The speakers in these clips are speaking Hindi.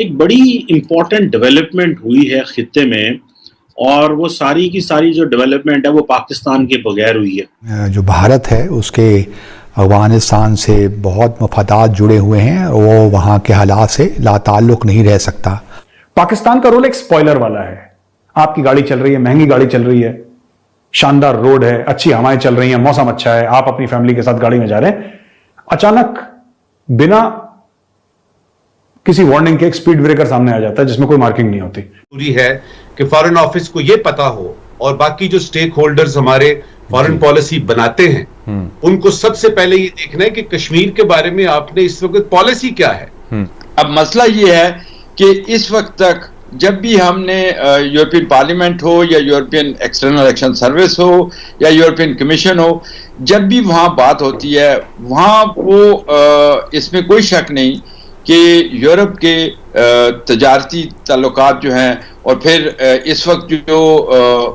एक बड़ी इम्पोर्टेंट डेवलपमेंट हुई है खित्ते में और वो सारी की सारी जो डेवलपमेंट है वो पाकिस्तान के बगैर हुई है। जो भारत है उसके अफगानिस्तान से बहुत मफादात जुड़े हुए हैं, वो वहाँ के हालात से लाताल्लुक नहीं रह सकता। पाकिस्तान का रोल एक स्पॉइलर वाला है। आपकी गाड़ी चल रही है, महंगी गाड़ी चल रही है, शानदार रोड है, अच्छी हवाएं चल रही हैं, मौसम अच्छा है, आप अपनी फैमिली के साथ गाड़ी में जा रहे हैं, अचानक बिना किसी वार्निंग के एक स्पीड ब्रेकर सामने आ जाता है जिसमें कोई मार्किंग नहीं होती। जरूरी है कि फॉरेन ऑफिस को यह पता हो और बाकी जो स्टेक होल्डर्स हमारे फॉरेन पॉलिसी बनाते हैं उनको सबसे पहले ये देखना है कि कश्मीर के बारे में आपने इस वक्त पॉलिसी क्या है। अब मसला ये है कि इस वक्त तक जब भी हमने यूरोपियन पार्लियामेंट हो या यूरोपियन एक्सटर्नल एक्शन सर्विस हो या यूरोपियन कमीशन हो, जब भी वहां बात होती है वहां वो इसमें कोई शक नहीं कि यूरोप के तजारती ताल्लुकात जो हैं और फिर इस वक्त जो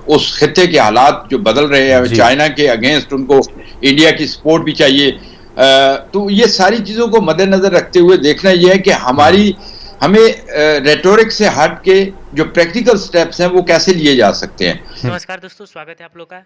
उस खित्ते के हालात जो बदल रहे हैं, चाइना के अगेंस्ट उनको इंडिया की सपोर्ट भी चाहिए, तो ये सारी चीज़ों को मद्देनजर रखते हुए देखना यह है कि हमें रेटोरिक से हट के जो प्रैक्टिकल स्टेप्स हैं वो कैसे लिए जा सकते हैं। नमस्कार दोस्तों, स्वागत है आप लोग का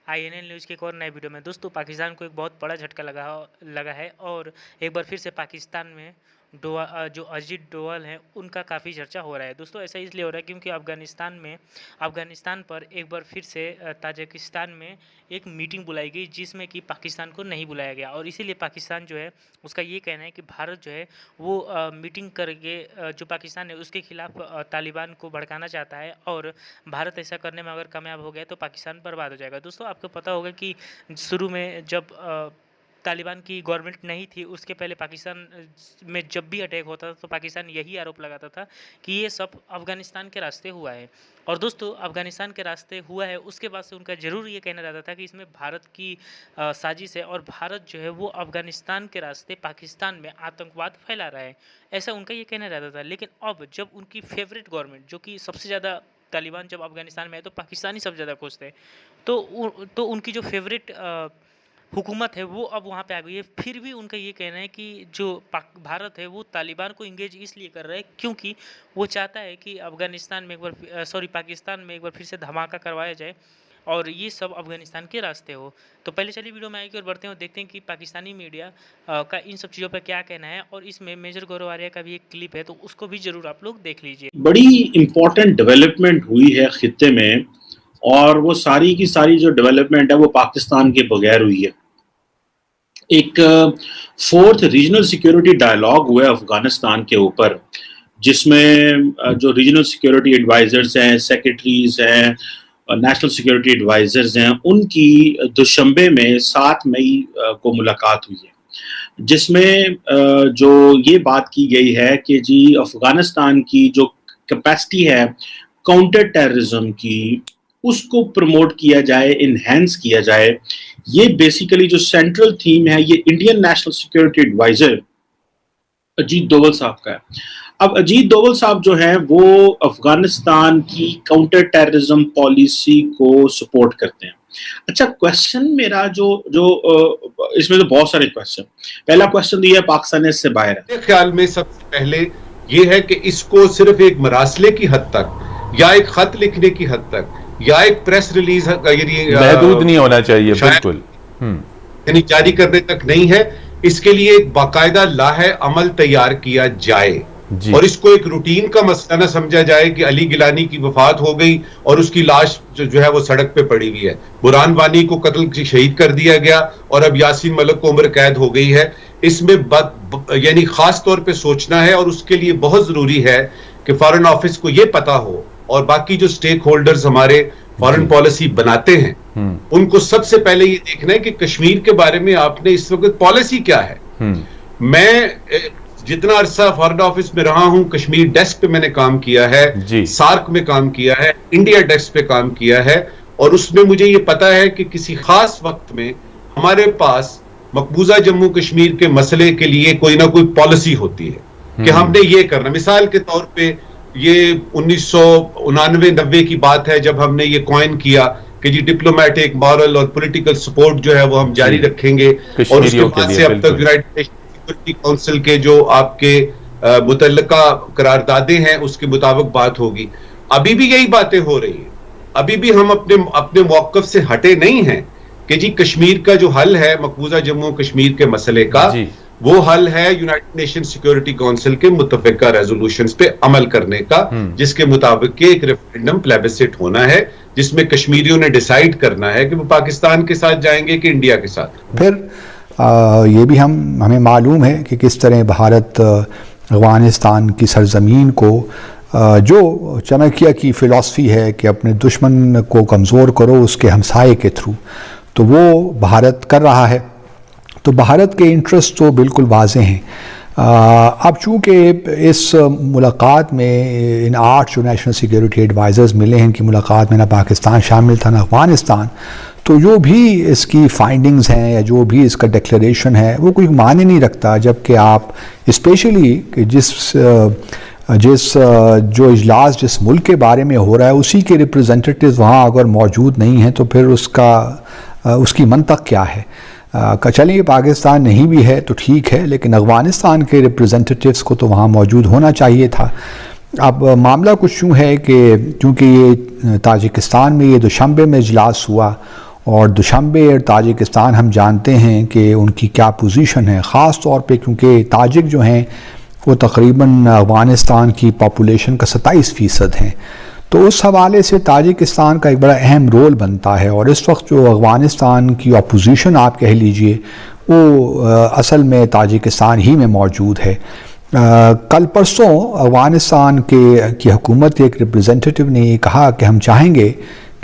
INL न्यूज़ के एक और नए वीडियो में। दोस्तों, पाकिस्तान को एक बहुत बड़ा झटका लगा है और एक बार फिर से पाकिस्तान में जो अजीत डोवाल हैं उनका काफ़ी चर्चा हो रहा है। दोस्तों, ऐसा इसलिए हो रहा है क्योंकि अफ़गानिस्तान पर एक बार फिर से ताजिकिस्तान में एक मीटिंग बुलाई गई जिसमें कि पाकिस्तान को नहीं बुलाया गया और इसीलिए पाकिस्तान जो है उसका ये कहना है कि भारत जो है वो मीटिंग करके जो पाकिस्तान है उसके खिलाफ तालिबान को भड़काना चाहता है और भारत ऐसा करने में अगर कामयाब हो गया तो पाकिस्तान बर्बाद हो जाएगा। दोस्तों, आपको पता होगा कि शुरू में जब तालिबान की गवर्नमेंट नहीं थी उसके पहले पाकिस्तान में जब भी अटैक होता था तो पाकिस्तान यही आरोप लगाता था कि ये सब अफ़गानिस्तान के रास्ते हुआ है। और दोस्तों, अफ़गानिस्तान के रास्ते हुआ है उसके बाद से उनका ज़रूर ये कहना रहता था कि इसमें भारत की साजिश है और भारत जो है वो अफ़गानिस्तान के रास्ते पाकिस्तान में आतंकवाद फैला रहा है, ऐसा उनका ये कहना रहता था। लेकिन अब जब उनकी फेवरेट गवर्नमेंट जो कि सबसे ज़्यादा तालिबान जब अफ़गानिस्तान में है तो पाकिस्तानी सबसे ज़्यादा खुश थे, तो उनकी जो फेवरेट हुकूमत है वो अब वहाँ पे आ गई है। फिर भी उनका ये कहना है कि जो भारत है वो तालिबान को इंगेज इसलिए कर रहा है क्योंकि वो चाहता है कि पाकिस्तान में एक बार फिर से धमाका करवाया जाए और ये सब अफ़गानिस्तान के रास्ते हो। तो पहले चलिए वीडियो में आगे और बढ़ते हैं और देखते हैं कि पाकिस्तानी मीडिया का इन सब चीज़ों पर क्या कहना है और इसमें मेजर गौरव आर्या का भी एक क्लिप है तो उसको भी ज़रूर आप लोग देख लीजिए। बड़ी इम्पोर्टेंट डेवलपमेंट हुई है खित्ते में और वो सारी की सारी जो डेवलपमेंट है वो पाकिस्तान के बगैर हुई है। एक फोर्थ रीजनल सिक्योरिटी डायलॉग हुआ है अफगानिस्तान के ऊपर, जिसमें जो रीजनल सिक्योरिटी एडवाइजर्स हैं, सेक्रेटरीज हैं, नेशनल सिक्योरिटी एडवाइजर्स हैं, उनकी दुशंबे में 7 मई को मुलाकात हुई है, जिसमें जो ये बात की गई है कि जी अफगानिस्तान की जो कैपेसिटी है काउंटर टेररिज्म की उसको प्रमोट किया जाए, इन्हेंस किया जाए। ये बेसिकली जो सेंट्रल थीम है ये Indian national security adviser Ajit Doval साहब का है। अब अजीत डोवल साहब जो हैं वो अफगानिस्तान की काउंटर टेररिज्म पॉलिसी को सपोर्ट करते हैं। अच्छा, क्वेश्चन मेरा जो इसमें तो बहुत सारे क्वेश्चन। पहला क्वेश्चन तो ये पाकिस्तान इससे बाहर है। मेरे ख्याल में सबसे पहले ये है कि इसको सिर्फ एक मरासले की हद तक या एक खत लिखने की हद तक या एक प्रेस रिलीज महदूद नहीं होना चाहिए, बिल्कुल यानी जारी करने तक नहीं है। इसके लिए एक बाकायदा लाहे अमल तैयार किया जाए और इसको एक रूटीन का मसला न समझा जाए कि अली गिलानी की वफात हो गई और उसकी लाश जो है वो सड़क पे पड़ी हुई है, बुरहान वानी को कत्ल शहीद कर दिया गया और अब यासीन मलिक को उम्र कैद हो गई है। इसमें यानी खास तौर पे सोचना है और उसके लिए बहुत जरूरी है कि फॉरेन ऑफिस को यह पता हो और बाकी जो स्टेक होल्डर्स हमारे फॉरेन पॉलिसी बनाते हैं उनको सबसे पहले ये देखना है कि कश्मीर के बारे में आपने इस वक्त पॉलिसी क्या है। मैं जितना अरसा फॉरेन ऑफिस में रहा हूं, कश्मीर डेस्क पे मैंने काम किया है, सार्क में काम किया है, इंडिया डेस्क पे काम किया है और उसमें मुझे ये पता है कि किसी खास वक्त में हमारे पास मकबूजा जम्मू कश्मीर के मसले के लिए कोई ना कोई पॉलिसी होती है कि हमने ये करना। मिसाल के तौर पे ये 1999-90 की बात है जब हमने ये कॉइन किया कि जी डिप्लोमेटिक, मॉरल और पॉलिटिकल सपोर्ट जो है वो हम जारी रखेंगे और उसके बाद से अब तक यूनाइटेड नेशन सिक्योरिटी काउंसिल के जो आपके मुतल्लका करारदादें हैं उसके मुताबिक बात होगी। अभी भी यही बातें हो रही हैं, अभी भी हम अपने मौक़िफ़ से हटे नहीं हैं कि जी कश्मीर का जो हल है मकबूजा जम्मू कश्मीर के मसले का, वो हल है यूनाइटेड नेशन सिक्योरिटी काउंसिल के मुत्तफ़िका रेजोल्यूशंस पे अमल करने का, जिसके मुताबिक एक रेफरेंडम प्लेबिसिट होना है जिसमें कश्मीरियों ने डिसाइड करना है कि वो पाकिस्तान के साथ जाएंगे कि इंडिया के साथ। फिर ये भी हमें मालूम है कि किस तरह भारत अफ़गानिस्तान की सरज़मीन को जो चाणक्य की फ़िलासफ़ी है कि अपने दुश्मन को कमज़ोर करो उसके हमसाये के थ्रू, तो वो भारत कर रहा है। तो भारत के इंटरेस्ट तो बिल्कुल वाज़ेह हैं। अब चूँकि इस मुलाकात में इन 8 जो नेशनल सिक्योरिटी एडवाइज़र्स मिले हैं, इनकी मुलाकात में ना पाकिस्तान शामिल था ना अफ़गानिस्तान, तो जो भी इसकी फाइंडिंग्स हैं या जो भी इसका डिक्लेरेशन है वो कोई मायने नहीं रखता, जबकि आप स्पेशली जो इजलास जिस मुल्क के बारे में हो रहा है उसी के रिप्रेजेंटेटिव्स वहाँ अगर मौजूद नहीं हैं तो फिर उसकी मंतक क्या है। चलिए पाकिस्तान नहीं भी है तो ठीक है, लेकिन अफ़गानिस्तान के रिप्रेजेंटेटिव्स को तो वहाँ मौजूद होना चाहिए था। अब मामला कुछ यूँ है कि क्योंकि ये ताजिकिस्तान में ये दुशंबे में इजलास हुआ और दुशंबे और ताजिकिस्तान हम जानते हैं कि उनकी क्या पोजीशन है, ख़ास तौर पे क्योंकि ताजिक जो हैं वो तकरीबन अफ़गानिस्तान की पॉपुलेशन का 27% हैं, तो उस हवाले से ताजिकिस्तान का एक बड़ा अहम रोल बनता है। और इस वक्त जो अफ़गानिस्तान की अपोजिशन आप कह लीजिए वो असल में ताजिकिस्तान ही में मौजूद है। कल परसों अफ़गानिस्तान की हुकूमत एक रिप्रेजेंटेटिव ने ये कहा कि हम चाहेंगे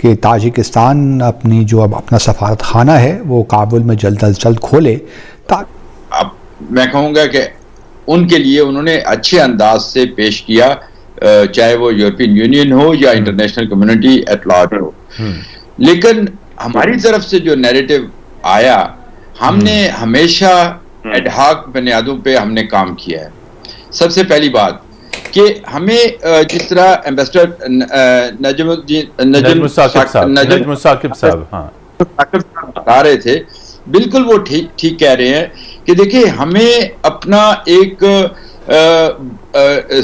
कि ताजिकिस्तान अपना सफारत खाना है वो काबुल में जल्द अज जल्द खोले। अब मैं कहूँगा कि उनके लिए उन्होंने अच्छे अंदाज से पेश किया, चाहे वो यूरोपियन यूनियन हो या इंटरनेशनल कम्युनिटी एट लार्ज हो। लेकिन हमारी तरफ से जो नैरेटिव आया, हमने हमेशा एडहाक बुनियादों पे हमने काम किया है। सबसे पहली बात कि हमें जिस तरह एम्बेसडर नजम साकिब साहब बता रहे थे, बिल्कुल वो ठीक कह रहे हैं कि देखिए हमें अपना एक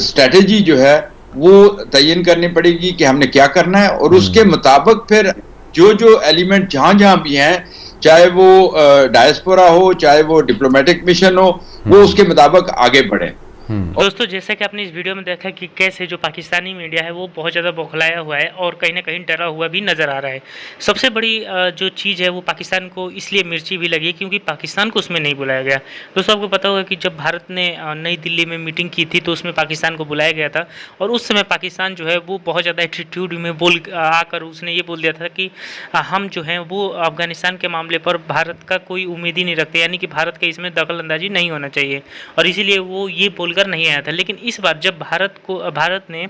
स्ट्रेटेजी जो है वो तयन करनी पड़ेगी कि हमने क्या करना है, और उसके मुताबिक फिर जो एलिमेंट जहां भी हैं, चाहे वो डायस्पोरा हो चाहे वो डिप्लोमेटिक मिशन हो, वो उसके मुताबिक आगे बढ़े। दोस्तों, जैसा कि आपने इस वीडियो में देखा कि कैसे जो पाकिस्तानी मीडिया है वो बहुत ज़्यादा बौखलाया हुआ है और कहीं ना कहीं डरा हुआ भी नज़र आ रहा है। सबसे बड़ी जो चीज़ है वो पाकिस्तान को इसलिए मिर्ची भी लगी क्योंकि पाकिस्तान को उसमें नहीं बुलाया गया। दोस्तों, आपको पता होगा कि जब भारत ने नई दिल्ली में मीटिंग की थी तो उसमें पाकिस्तान को बुलाया गया था, और उस समय पाकिस्तान जो है वो बहुत ज़्यादा एटीट्यूड में आकर उसने ये बोल दिया था कि हम जो हैं वो अफगानिस्तान के मामले पर भारत का कोई उम्मीद ही नहीं रखते, यानी कि भारत के इसमें दखल अंदाजी नहीं होना चाहिए, और इसीलिए वो ये बोलकर नहीं आया था। लेकिन इस बार जब भारत ने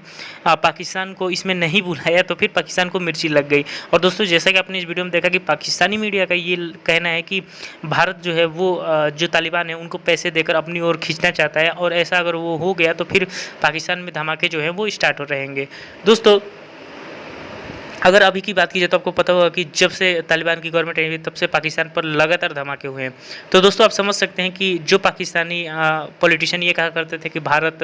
पाकिस्तान को इसमें नहीं बुलाया तो फिर पाकिस्तान को मिर्ची लग गई। और दोस्तों, जैसा कि आपने इस वीडियो में देखा कि पाकिस्तानी मीडिया का ये कहना है कि भारत जो है वो जो तालिबान है उनको पैसे देकर अपनी ओर खींचना चाहता है, और ऐसा अगर वो हो गया तो फिर पाकिस्तान में धमाके जो है वो स्टार्ट हो रहेंगे। दोस्तों, अगर अभी की बात की जाए तो आपको पता होगा कि जब से तालिबान की गवर्नमेंट आई हुई तब से पाकिस्तान पर लगातार धमाके हुए हैं। तो दोस्तों, आप समझ सकते हैं कि जो पाकिस्तानी पॉलिटिशियन ये कहा करते थे कि भारत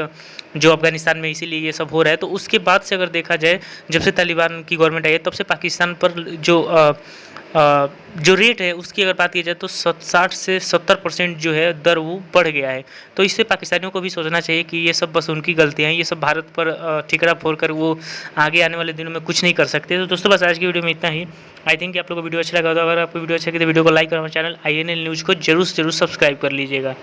जो अफगानिस्तान में इसीलिए ये सब हो रहा है, तो उसके बाद से अगर देखा जाए जब से तालिबान की गवर्नमेंट आई है तब से पाकिस्तान पर जो रेट है उसकी अगर बात की जाए तो 60 से 70% जो है दर वो बढ़ गया है। तो इससे पाकिस्तानियों को भी सोचना चाहिए कि ये सब बस उनकी गलतियाँ हैं, ये सब भारत पर ठिकरा फोड़कर वो आगे आने वाले दिनों में कुछ नहीं कर सकते। तो दोस्तों, बस आज की वीडियो में इतना ही। आई थिंक आप लोगों को वीडियो अच्छा लगा होगा। अगर आपको वीडियो अच्छा लगे तो वीडियो को लाइक और हमारे चैनल INL न्यूज़ को जरूर सब्सक्राइब कर लीजिएगा।